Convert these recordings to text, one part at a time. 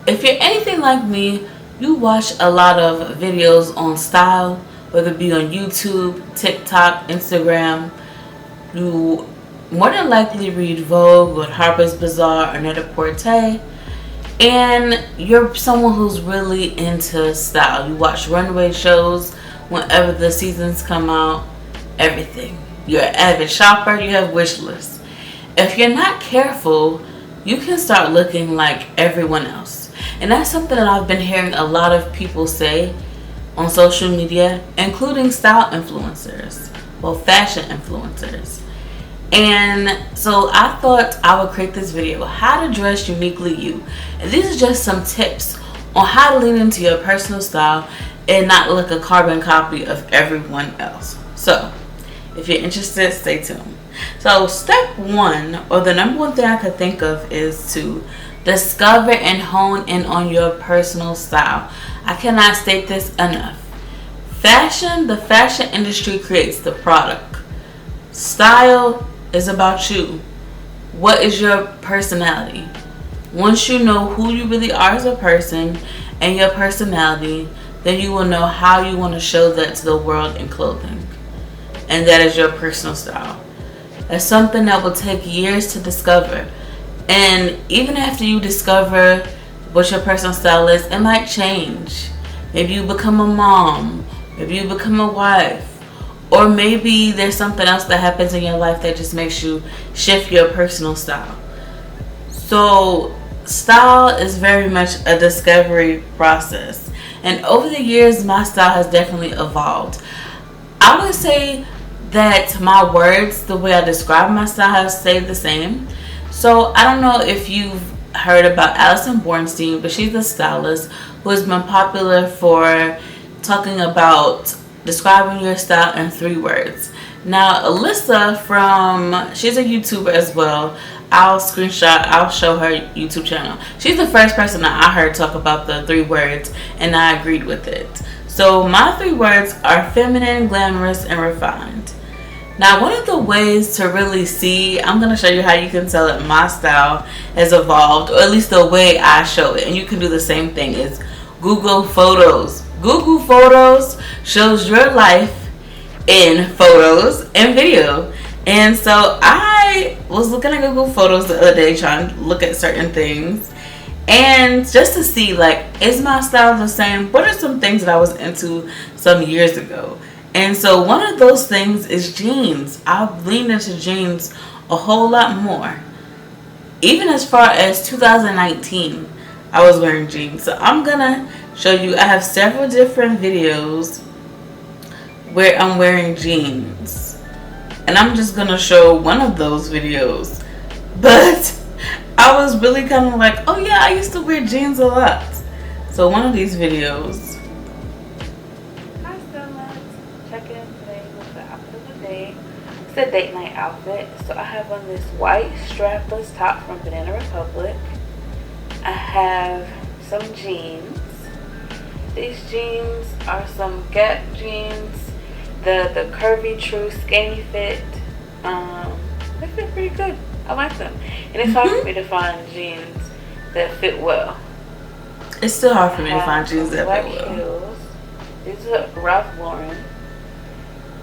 if you're anything like me, you watch a lot of videos on style, whether it be on YouTube, TikTok, Instagram. You more than likely read Vogue or Harper's Bazaar or Net-a-Porter, and you're someone who's really into style. You watch runway shows whenever the seasons come out, everything. You're an avid shopper, you have wish lists. If you're not careful, you can start looking like everyone else. And that's something that I've been hearing a lot of people say on social media, including style influencers, well, fashion influencers. And so I thought I would create this video, how to dress uniquely you. And these are just some tips on how to lean into your personal style and not look a carbon copy of everyone else. So if you're interested, stay tuned. So step one, or the number one thing I could think of, is to discover and hone in on your personal style. I cannot state this enough. The fashion industry creates the product. Style is about you. What is your personality? Once you know who you really are as a person and your personality, then you will know how you want to show that to the world in clothing. And that is your personal style. That's something that will take years to discover. And even after you discover what your personal style is, it might change. Maybe you become a mom. Maybe you become a wife. Or maybe there's something else that happens in your life that just makes you shift your personal style. So style is very much a discovery process. And over the years, my style has definitely evolved. I would say that my words, the way I describe my style, has stayed the same. So I don't know if you've heard about Alison Bornstein, but she's a stylist who has been popular for talking about describing your style in 3 words. Now Alyssa she's a YouTuber as well. I'll show her YouTube channel. She's the first person that I heard talk about the 3 words, and I agreed with it. So my 3 words are feminine, glamorous, and refined. Now, one of the ways to really see, I'm going to show you how you can tell that my style has evolved, or at least the way I show it. And you can do the same thing, is Google Photos. Google Photos shows your life in photos and video. And so I was looking at Google Photos the other day, trying to look at certain things. And just to see, like, is my style the same? What are some things that I was into some years ago? And so one of those things is jeans. I've leaned into jeans a whole lot more. Even as far as 2019, I was wearing jeans. So I'm going to show you, I have several different videos where I'm wearing jeans. And I'm just going to show one of those videos. But I was really kind of like, oh yeah, I used to wear jeans a lot. So one of these videos. Check in today with the outfit of the day. It's a date night outfit. So I have on this white strapless top from Banana Republic. I have some jeans. These jeans are some Gap jeans. The curvy true skinny fit. They fit pretty good. I like them. And it's hard for me to find jeans that fit well. It's still hard for me to find jeans that fit well. Heels. These are Ralph Lauren.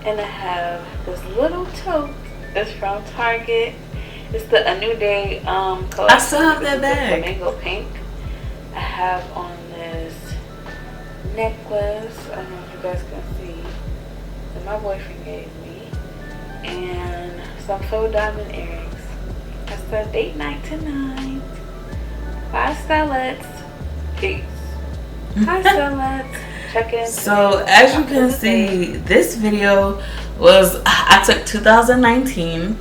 And I have this little tote that's from Target. It's the A New Day collection. I still have that bag. Flamingo pink. I have on this necklace. I don't know if you guys can see. That my boyfriend gave me. And some faux diamond earrings. That's the date night tonight. Bye, Stylets. Peace. Hi, Stylets. Check in. So as you can see, this video was, I took 2019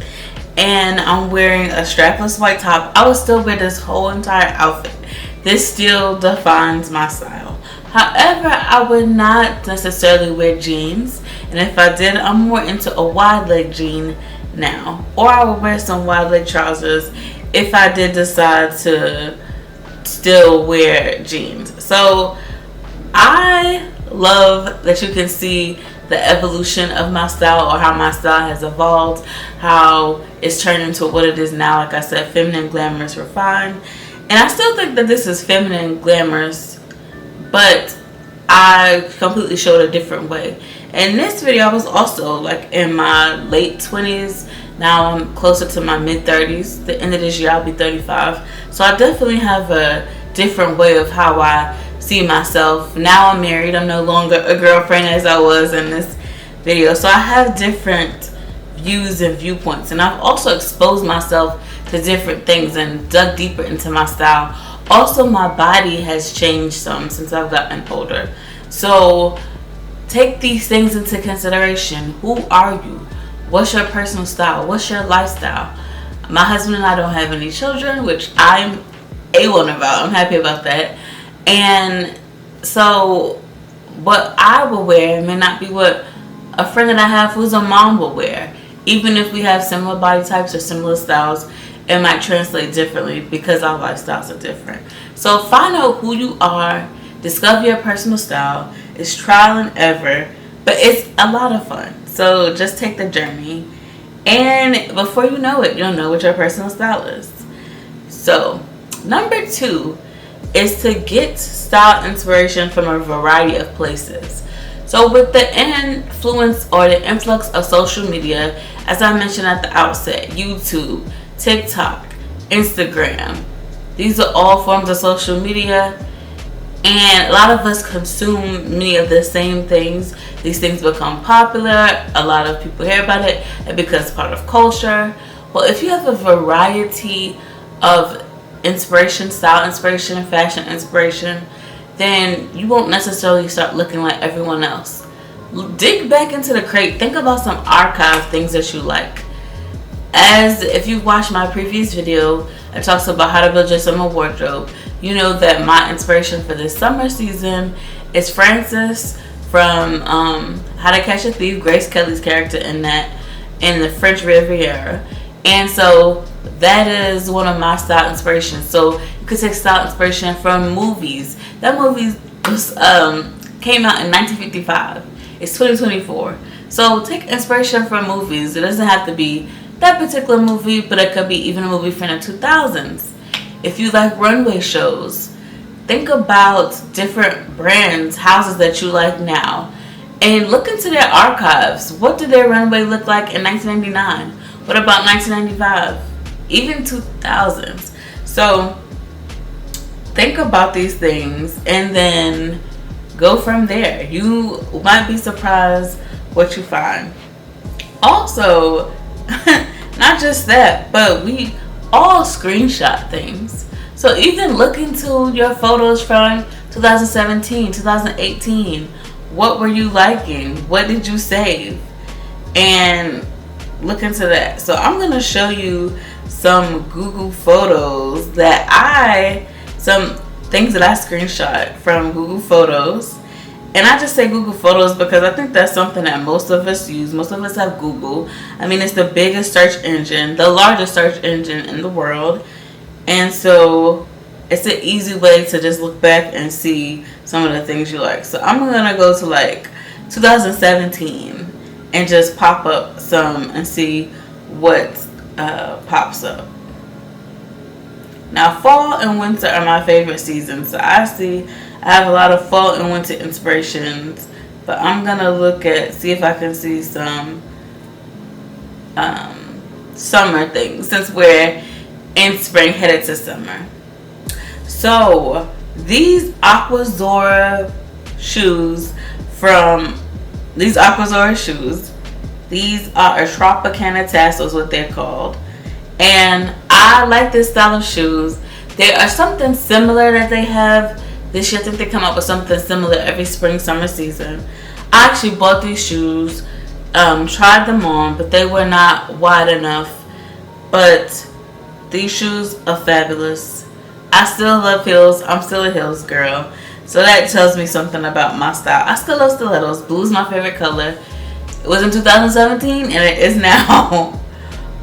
and I'm wearing a strapless white top. I would still wear this whole entire outfit. This still defines my style. However, I would not necessarily wear jeans, and if I did, I'm more into a wide leg jean now, or I would wear some wide leg trousers if I did decide to still wear jeans. So I love that you can see the evolution of my style, or how my style has evolved, how it's turned into what it is now. Like I said, feminine, glamorous, refined. And I still think that this is feminine, glamorous, but I completely showed a different way. In this video, I was also like in my late 20s. Now I'm closer to my mid 30s. The end of this year, I'll be 35. So I definitely have a different way of how I see myself. Now I'm married. I'm no longer a girlfriend as I was in this video. So I have different views and viewpoints. And I've also exposed myself to different things and dug deeper into my style. Also, my body has changed some since I've gotten older. So take these things into consideration. Who are you? What's your personal style? What's your lifestyle? My husband and I don't have any children, which I'm A1 about. I'm happy about that. And so what I will wear may not be what a friend that I have who's a mom will wear. Even if we have similar body types or similar styles, it might translate differently because our lifestyles are different. So find out who you are, discover your personal style. It's trial and error, but it's a lot of fun. So just take the journey, and before you know it, you'll know what your personal style is. So number 2 is to get style inspiration from a variety of places. So with the influence or the influx of social media, as I mentioned at the outset, YouTube, TikTok, Instagram, these are all forms of social media, and a lot of us consume many of the same things. These things become popular, a lot of people hear about it, it becomes part of culture. Well, if you have a variety of inspiration, style inspiration, fashion inspiration, then you won't necessarily start looking like everyone else. Dig back into the crate, think about some archive things that you like. As if you've watched my previous video that talks about how to build your summer wardrobe, you know that my inspiration for this summer season is Frances from How to Catch a Thief, Grace Kelly's character in the French Riviera. And so that is one of my style inspirations. So you could take style inspiration from movies. That movie was, came out in 1955. It's 2024. So take inspiration from movies. It doesn't have to be that particular movie, but it could be even a movie from the 2000s. If you like runway shows, think about different brands, houses that you like now, and look into their archives. What did their runway look like in 1999? What about 1995? Even 2000s. So think about these things and then go from there. You might be surprised what you find. Also, not just that, but we all screenshot things. So even look into your photos from 2017, 2018. What were you liking? What did you save? And look into that. So I'm going to show you some Google photos some things that I screenshot from Google Photos. And I just say Google Photos because I think that's something that most of us use. Most of us have Google. I mean, it's the biggest search engine, the largest search engine in the world. And so it's an easy way to just look back and see some of the things you like. So I'm going to go to like 2017 and just pop up some and see what pops up. Now, fall and winter are my favorite seasons. So I have a lot of fall and winter inspirations, but I'm gonna see if I can see some summer things since we're in spring headed to summer. So these Aquazora shoes, these are a Tropicana tassels, what they're called. And I like this style of shoes. There are something similar that they have this year. I think they come up with something similar every spring, summer season. I actually bought these shoes, tried them on, but they were not wide enough. But these shoes are fabulous. I still love heels. I'm still a heels girl. So that tells me something about my style. I still love stilettos. Blue's my favorite color. It was in 2017 and it is now.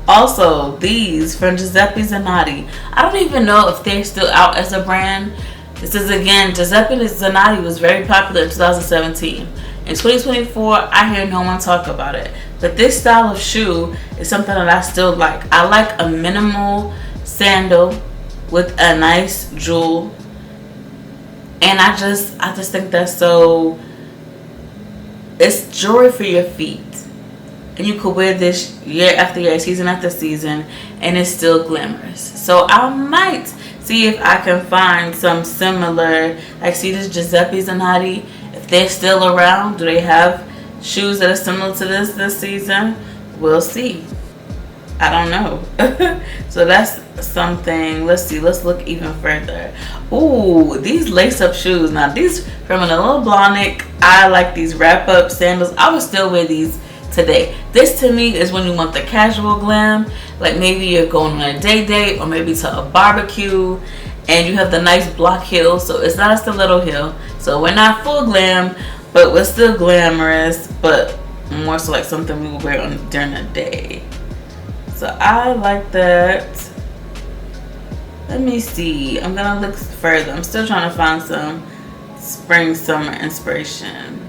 Also, these from Giuseppe Zanotti. I don't even know if they're still out as a brand. This is again, Giuseppe Zanotti was very popular in 2017. In 2024, I hear no one talk about it. But this style of shoe is something that I still like. I like a minimal sandal with a nice jewel. And I just think that's so, it's jewelry for your feet. And you could wear this year after year, season after season, and it's still glamorous. So I might see if I can find some similar, like see this Giuseppe Zanotti, if they're still around. Do they have shoes that are similar to this season? We'll see. I don't know. So that's something. Let's see. Let's look even further. Ooh, these lace-up shoes. Now these from an Little Blahnik. I like these wrap-up sandals. I would still wear these today. This to me is when you want the casual glam. Like maybe you're going on a date or maybe to a barbecue and you have the nice block heel. So it's not a stiletto heel. So we're not full glam, but we're still glamorous, but more so like something we would wear during the day. So I like that. Let me see. I'm gonna look further. I'm still trying to find some spring summer inspiration.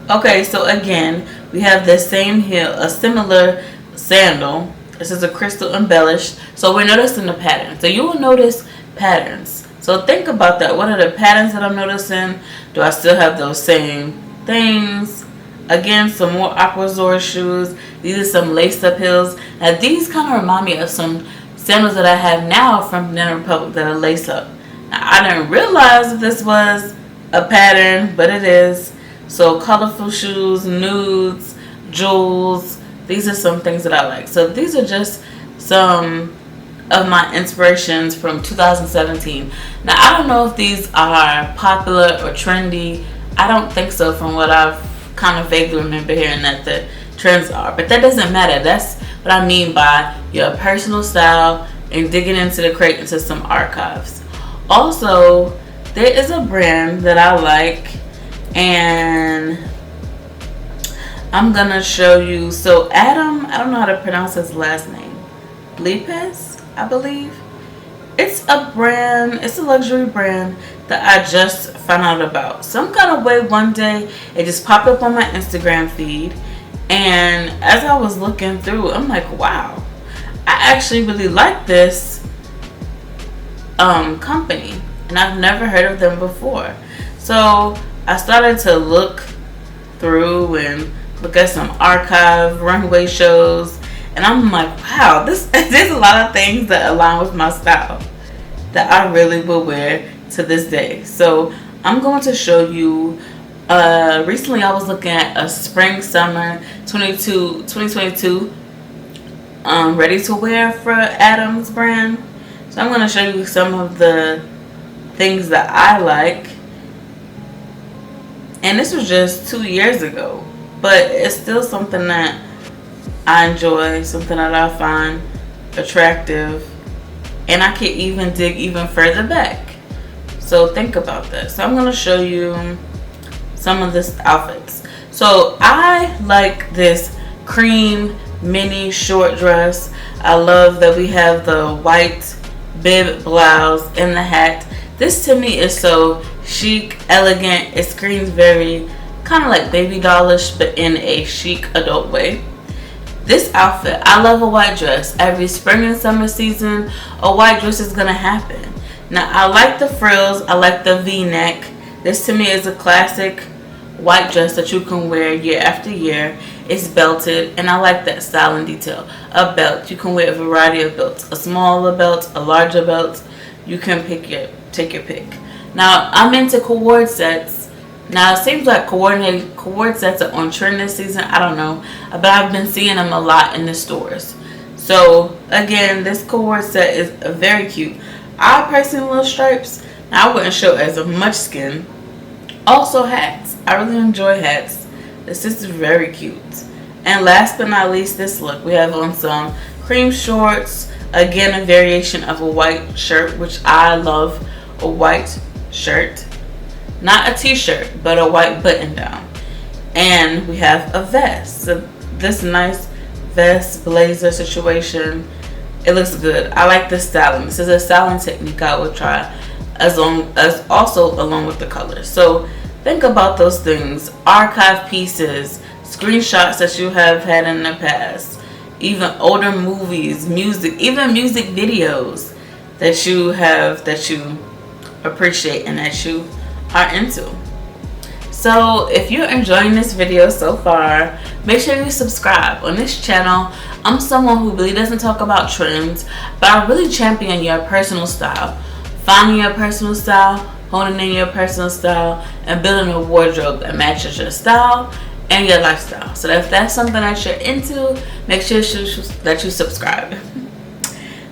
Okay, so again, we have the same heel, a similar sandal. This is a crystal embellished. So we're noticing the pattern. So you will notice patterns. So think about that. What are the patterns that I'm noticing? Do I still have those same things? Again, some more Aquazor shoes. These are some laced up heels. Now these kind of remind me of some sandals that I have now from Banana Republic that are lace up. Now I didn't realize that this was a pattern, but it is. So colorful shoes, nudes, jewels. These are some things that I like. So these are just some of my inspirations from 2017. Now I don't know if these are popular or trendy. I don't think so from what I've kind of vaguely remember hearing that the trends are. But that doesn't matter. That's what I mean by your personal style and digging into the crate into some archives. Also, there is a brand that I like and I'm gonna show you. So Adam, I don't know how to pronounce his last name. Lipez, I believe. It's a brand, it's a luxury brand that I just found out about. Some kind of way one day it just popped up on my Instagram feed, and as I was looking through, I'm like, wow, I actually really like this company, and I've never heard of them before. So I started to look through and look at some archive runway shows, and I'm like, wow, there's a lot of things that align with my style that I really will wear to this day. So I'm going to show you, recently I was looking at a spring summer 2022 ready to wear for Adam's brand. So I'm going to show you some of the things that I like. And this was just 2 years ago, but it's still something that I enjoy, something that I find attractive, and I can even dig even further back. So think about that. So I'm going to show you some of this outfits. So I like this cream mini short dress. I love that we have the white bib blouse and the hat. This to me is so chic, elegant. It screams very kind of like baby dollish, but in a chic adult way. This outfit, I love a white dress. Every spring and summer season, a white dress is going to happen. Now, I like the frills. I like the V-neck. This to me is a classic white dress that you can wear year after year. It's belted, and I like that style and detail. A belt. You can wear a variety of belts. A smaller belt, a larger belt. You can take your pick. Now, I'm into cord sets. Now, it seems like cord sets are on trend this season. I don't know. But I've been seeing them a lot in the stores. So, again, this cord set is very cute. I personally love stripes. Now, I wouldn't show as much skin. Also, hats. I really enjoy hats. This is very cute. And last but not least, this look. We have on some cream shorts. Again, a variation of a white shirt, which I love a white shirt. Not a t-shirt, but a white button down. And we have a vest. So this nice vest blazer situation. It looks good. I like the styling. This is a styling technique I would try also along with the colors. So think about those things. Archive pieces, screenshots that you have had in the past, even older movies, music, even music videos that you have, that you appreciate and that you are into. So if you're enjoying this video so far, make sure you subscribe. On this channel, I'm someone who really doesn't talk about trends, but I really champion your personal style. Finding your personal style, honing in your personal style, and building a wardrobe that matches your style and your lifestyle. So if that's something that you're into, make sure that you subscribe.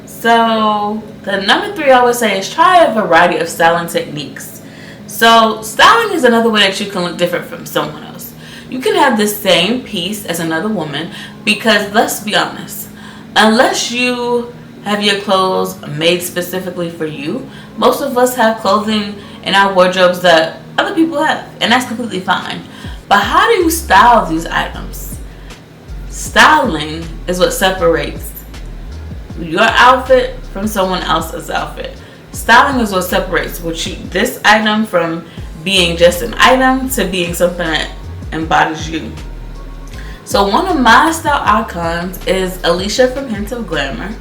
So the number 3 I would say is try a variety of styling techniques. So styling is another way that you can look different from someone else. You can have the same piece as another woman, because let's be honest, unless you have your clothes made specifically for you, most of us have clothing in our wardrobes that other people have, and that's completely fine. But how do you style these items? Styling is what separates your outfit from someone else's outfit. Styling is what separates this item from being just an item to being something that embodies you. So one of my style icons is Alicia from Hint of Glamour.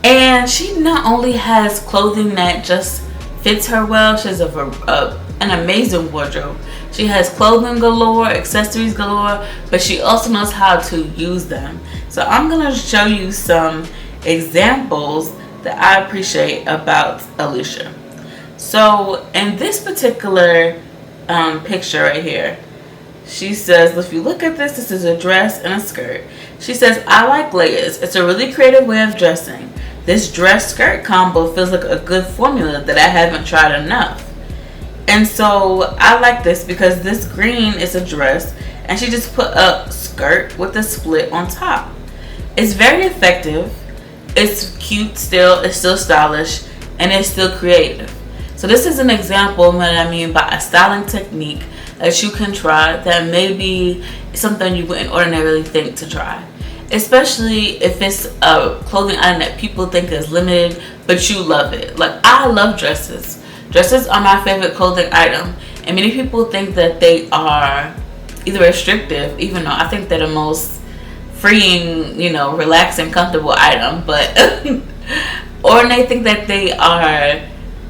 And she not only has clothing that just fits her well, she has an amazing wardrobe. She has clothing galore, accessories galore, but she also knows how to use them. So I'm going to show you some examples that I appreciate about Alicia. So in this particular picture right here, she says, if you look at this is a dress and a skirt. She says, I like layers. It's a really creative way of dressing. This dress skirt combo feels like a good formula that I haven't tried enough. And so I like this because this green is a dress and she just put a skirt with a split on top. It's very effective. It's cute still, it's still stylish, and it's still creative. So this is an example of what I mean by a styling technique that you can try that may be something you wouldn't ordinarily think to try. Especially if it's a clothing item that people think is limited, but you love it. Like, I love dresses. Dresses are my favorite clothing item, and many people think that they are either restrictive, even though I think they're the most freeing, relaxing, comfortable item, but or they think that they are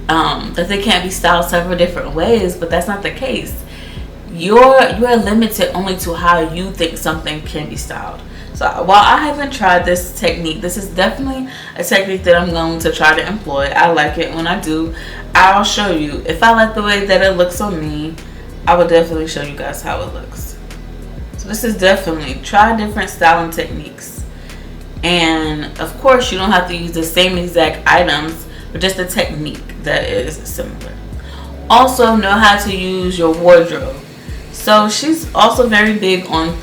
that they can't be styled several different ways, but that's not the case. You are limited only to how you think something can be styled. So while I haven't tried this technique, this is definitely a technique that I'm going to try to employ. I like it. When I do, I'll show you. If I like the way that it looks on me, I will definitely show you guys how it looks. So this is definitely try different styling techniques. And of course, you don't have to use the same exact items, but just a technique that is similar. Also, know how to use your wardrobe. So she's also very big on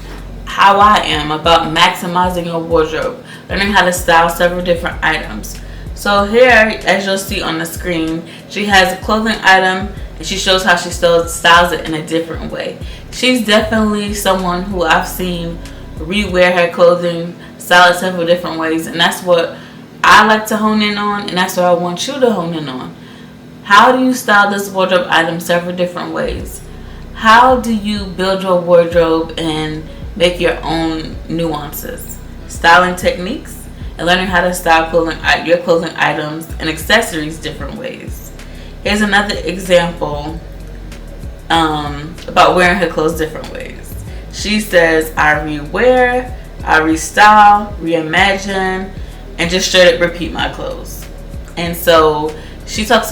how I am about maximizing your wardrobe, learning how to style several different items. So here, as you'll see on the screen, she has a clothing item and she shows how she styles it in a different way. She's definitely someone who I've seen rewear her clothing, style it several different ways, and that's what I like to hone in on, and that's what I want you to hone in on. How do you style this wardrobe item several different ways? How do you build your wardrobe and make your own nuances? Styling techniques and learning how to style your clothing items and accessories different ways. Here's another example about wearing her clothes different ways. She says, I rewear, I restyle, reimagine, and just straight up repeat my clothes. And so she says,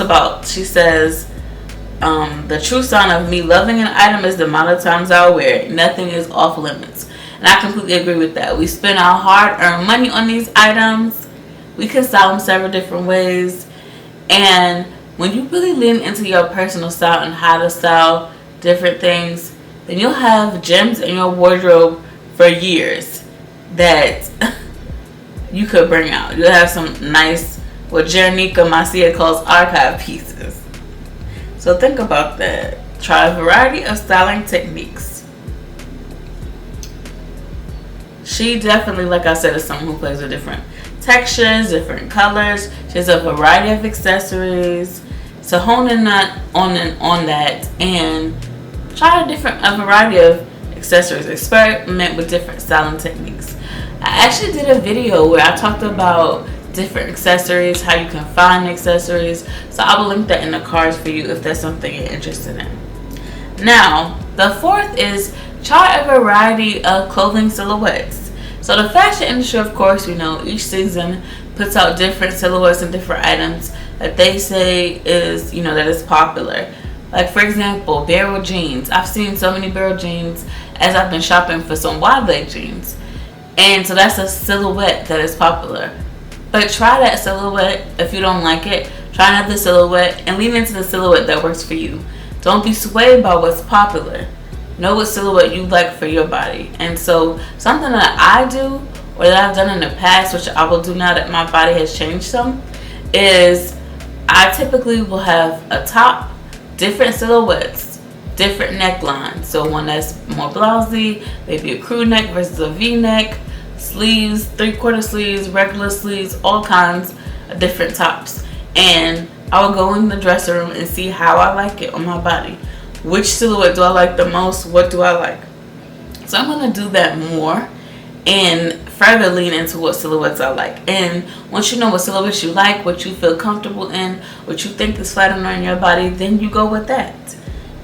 the true sign of me loving an item is the amount of times I'll wear it. Nothing is off limits. And I completely agree with that. We spend our hard-earned money on these items. We can style them several different ways. And when you really lean into your personal style and how to style different things, then you'll have gems in your wardrobe for years that you could bring out. You'll have some nice, what Jernica Macia calls archive pieces. So think about that. Try a variety of styling techniques. She definitely, like I said, is someone who plays with different textures, different colors. She has a variety of accessories. So hone in on that and try a variety of accessories. Experiment with different styling techniques. I actually did a video where I talked about different accessories, how you can find accessories. So I will link that in the cards for you if that's something you're interested in. Now, the fourth is try a variety of clothing silhouettes. So the fashion industry, of course, we know each season puts out different silhouettes and different items that they say is, that is popular. Like, for example, barrel jeans. I've seen so many barrel jeans as I've been shopping for some wide leg jeans. And so that's a silhouette that is popular. But try that silhouette. If you don't like it, try another silhouette and lean into the silhouette that works for you. Don't be swayed by what's popular. Know what silhouette you like for your body. And so something that I do, or that I've done in the past, which I will do now that my body has changed some, is I typically will have a top, different silhouettes, different necklines. So one that's more blousy, maybe a crew neck versus a V-neck, sleeves, 3/4 sleeves, regular sleeves, all kinds of different tops. And I will go in the dressing room and see how I like it on my body. Which silhouette do I like the most? What do I like? So I'm going to do that more and further lean into what silhouettes I like. And once you know what silhouettes you like, what you feel comfortable in, what you think is flattering on your body, then you go with that.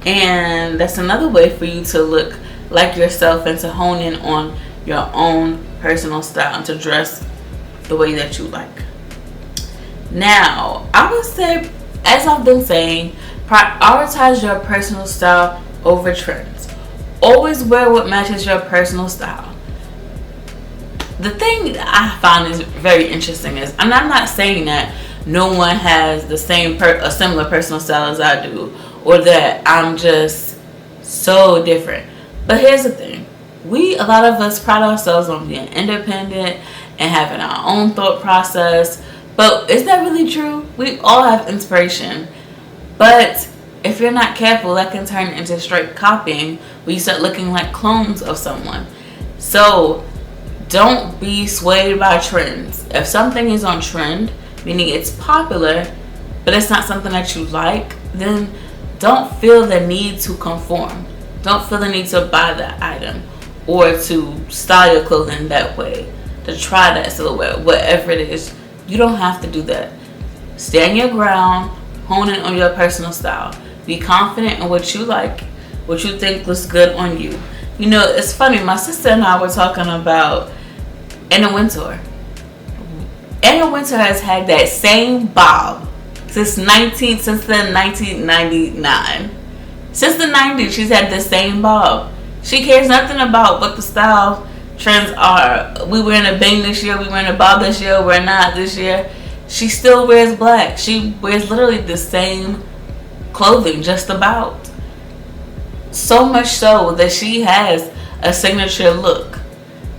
And that's another way for you to look like yourself and to hone in on your own personal style and to dress the way that you like. Now, I would say, as I've been saying, prioritize your personal style over trends. Always wear what matches your personal style. The thing that I found is very interesting is, and I'm not saying that no one has the same a similar personal style as I do, or that I'm just so different. But here's the thing. A lot of us pride ourselves on being independent and having our own thought process. But is that really true? We all have inspiration. But if you're not careful, that can turn into straight copying where you start looking like clones of someone. So don't be swayed by trends. If something is on trend, meaning it's popular, but it's not something that you like, then don't feel the need to conform. Don't feel the need to buy that item or to style your clothing that way, to try that silhouette, whatever it is. You don't have to do that. Stand your ground, hone in on your personal style. Be confident in what you like, what you think looks good on you. It's funny, my sister and I were talking about Anna Wintour. Anna Wintour has had that same bob since 1999. Since the 90s, she's had the same bob. She cares nothing about what the style trends are. We were in a bang this year, we were in a bob this year, we're not this year. She still wears black. She wears literally the same clothing, just about. So much so that she has a signature look.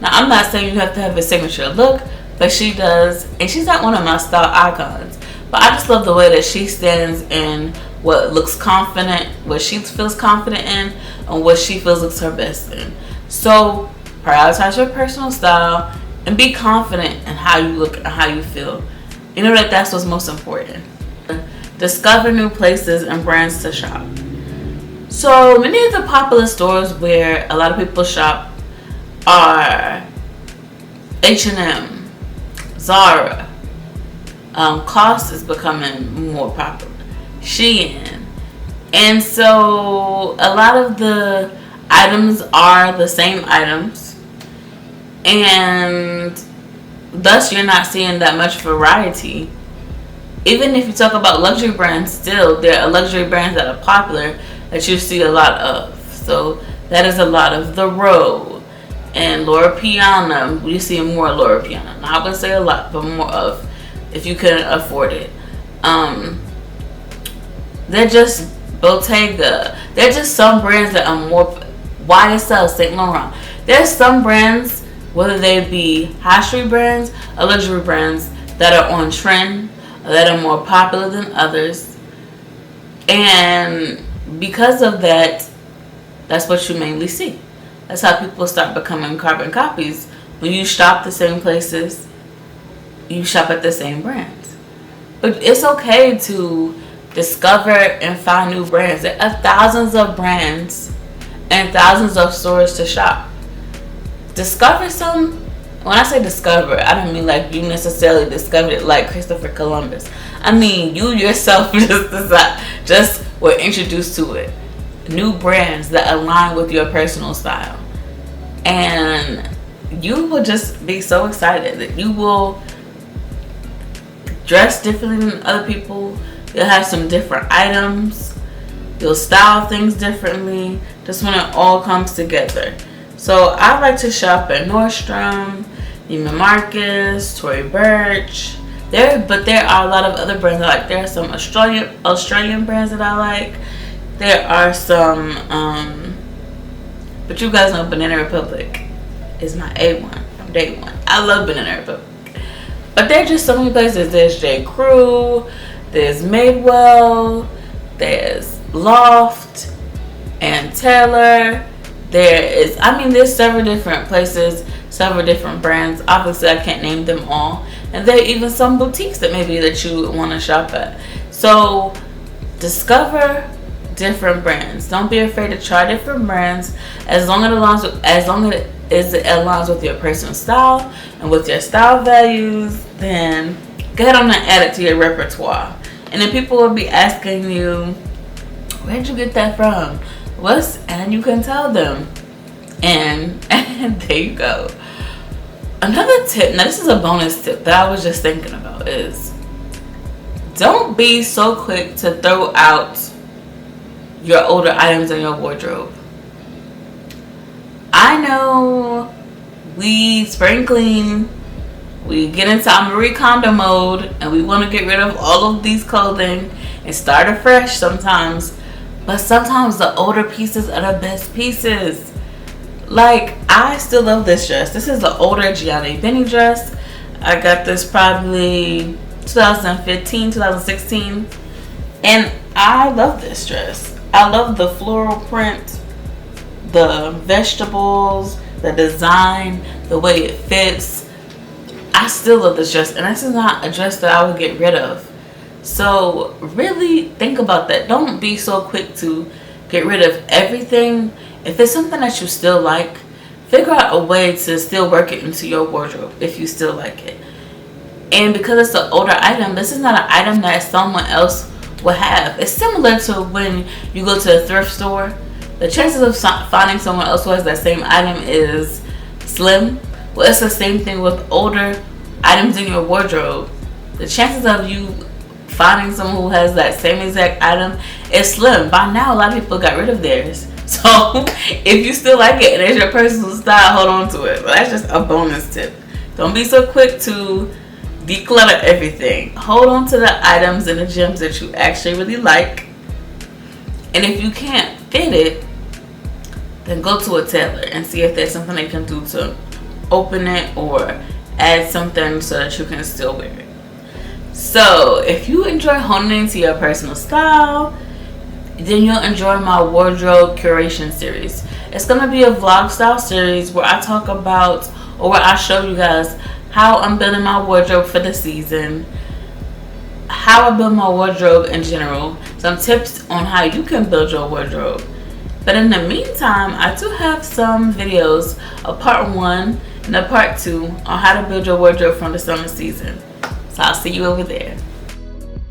Now, I'm not saying you have to have a signature look, but she does. And she's not one of my style icons. But I just love the way that she stands in what looks confident, what she feels confident in, and what she feels looks her best in. So prioritize your personal style and be confident in how you look and how you feel. That's what's most important. Discover new places and brands to shop. So many of the popular stores where a lot of people shop are H&M, Zara. Cost is becoming more popular. Shein. And so a lot of the items are the same items. And thus you're not seeing that much variety. Even if you talk about luxury brands, still there are luxury brands that are popular that you see a lot of. So that is a lot of The Row and Loro Piana. You see more Loro Piana. Now, I wouldn't say a lot, but more of, if you couldn't afford it. They're just Bottega. They're just some brands that are more YSL, Saint Laurent. There's some brands, whether they be high street brands or luxury brands, that are on trend, that are more popular than others. And because of that, that's what you mainly see. That's how people start becoming carbon copies. When you shop the same places, you shop at the same brands. But it's okay to discover and find new brands. There are thousands of brands and thousands of stores to shop. Discover some When I say discover, I don't mean like you necessarily discovered it like Christopher Columbus. I mean you yourself just were introduced to it. New brands that align with your personal style. And you will just be so excited that you will dress differently than other people. You'll have some different items. You'll style things differently. Just when it all comes together. So I like to shop at Nordstrom, Neiman Marcus, Tory Burch. But there are a lot of other brands I like. There are some Australian brands that I like. There are some, but you guys know Banana Republic is my A1 from day one. I love Banana Republic. But there are just so many places. There's J. Crew, there's Madewell, there's Loft, and Taylor. There's several different places, several different brands. Obviously, I can't name them all. And there are even some boutiques that maybe that you want to shop at. So, discover different brands. Don't be afraid to try different brands. As long as it aligns with your personal style and with your style values, then go ahead on and add it to your repertoire. And then people will be asking you, where'd you get that from? And you can tell them. And there you go. Another tip, now this is a bonus tip that I was just thinking about, is don't be so quick to throw out your older items in your wardrobe. I know we spring clean, we get into our Marie Kondo mode, and we want to get rid of all of these clothing and start afresh sometimes. But sometimes the older pieces are the best pieces. Like, I still love this dress. This is the older Gianni Benny dress. I got this probably 2015, 2016. And I love this dress. I love the floral print, the vegetables, the design, the way it fits. I still love this dress. And this is not a dress that I would get rid of. So really think about that. Don't be so quick to get rid of everything. If it's something that you still like, figure out a way to still work it into your wardrobe if you still like it. And because it's an older item, this is not an item that someone else will have. It's similar to when you go to a thrift store. The chances of finding someone else who has that same item is slim. Well, it's the same thing with older items in your wardrobe. The chances of you finding someone who has that same exact item is slim. By now, a lot of people got rid of theirs. So, if you still like it and it's your personal style, hold on to it. But that's just a bonus tip. Don't be so quick to declutter everything. Hold on to the items and the gems that you actually really like. And if you can't fit it, then go to a tailor and see if there's something they can do to open it or add something so that you can still wear it. So, if you enjoy honing into your personal style, then you'll enjoy my wardrobe curation series. It's going to be a vlog style series where I talk about, or where I show you guys how I'm building my wardrobe for the season, how I build my wardrobe in general, some tips on how you can build your wardrobe. But in the meantime, I do have some videos, a part 1 and a part 2 on how to build your wardrobe from the summer season. So I'll see you over there.